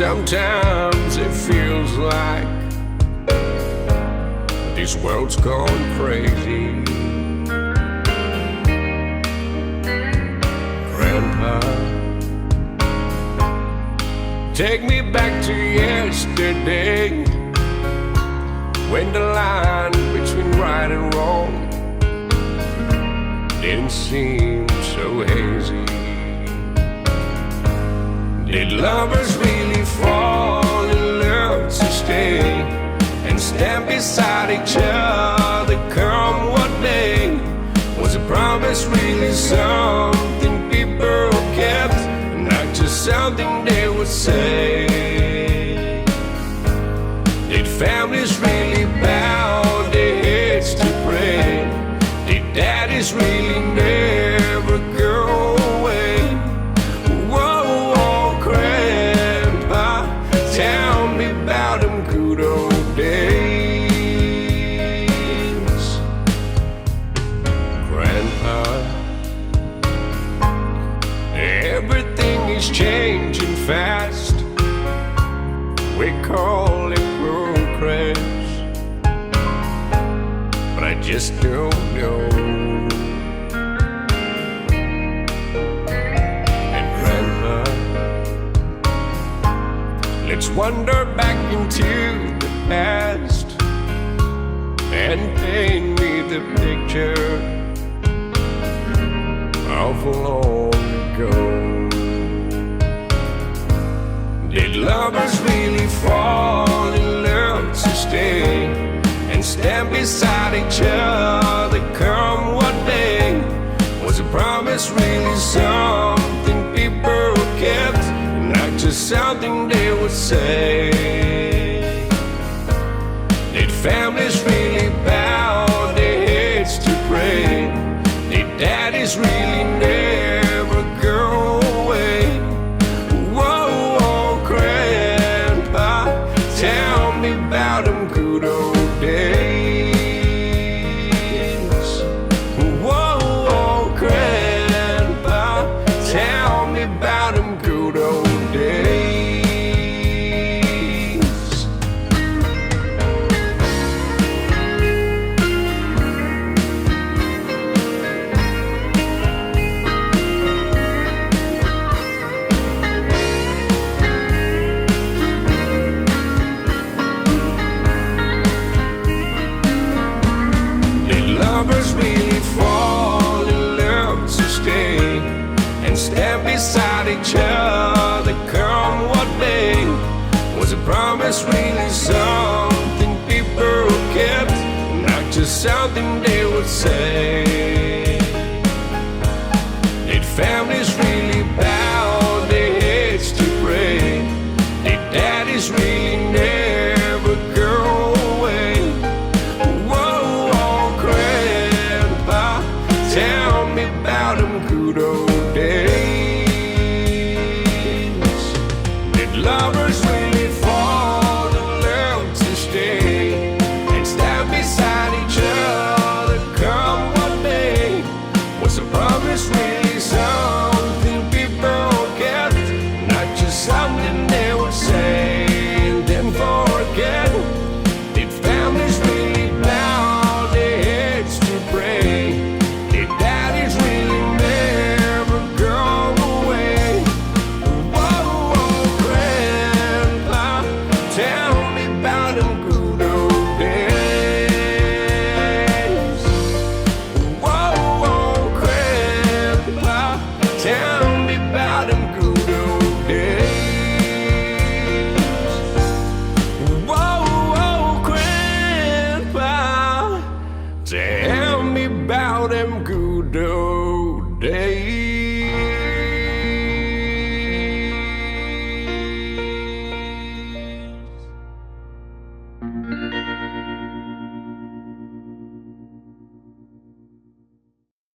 Sometimes it feels like this world's gone crazy. Grandpa, take me back to yesterday, when the line between right and wrong didn't seem so hazy. Did lovers really fall in love to stay and stand beside each other come what may? Was a promise really something people kept, not just something they would say? Did families really bow their heads to pray? Did daddies really never go away? Whoa, whoa, Grandpa, tell me about them good old days. Grandpa, everything is changing fast. We call it progress, but I just don't know. And Grandpa, let's wander back into the past and paint me the picture of long ago. Did lovers really fall in love to stay and stand beside each other come what may? Was a promise really something people kept, not just something they would say? Did families really bow their heads to pray? Did daddies really never go away? About them good old days. Whoa, whoa, Grandpa, tell me about them good old days. Lovers really fall in love to stay and stand beside each other come what may? Was a promise really something people kept, not just something they would say? Did families really bow their heads to pray? Did daddies really never go away? Tell me about them good old days. Did lovers really fall in love to stay and stand beside each other come what may? Was a promise really something people kept, not just something they would say and then forget? Did families really bow their heads to pray? Daddies really never go away? Whoa, whoa, Grandpa, tell me about them good old days. Whoa, whoa, Grandpa, tell me about them good old days. Whoa, whoa, Grandpa, tell me about them good old days.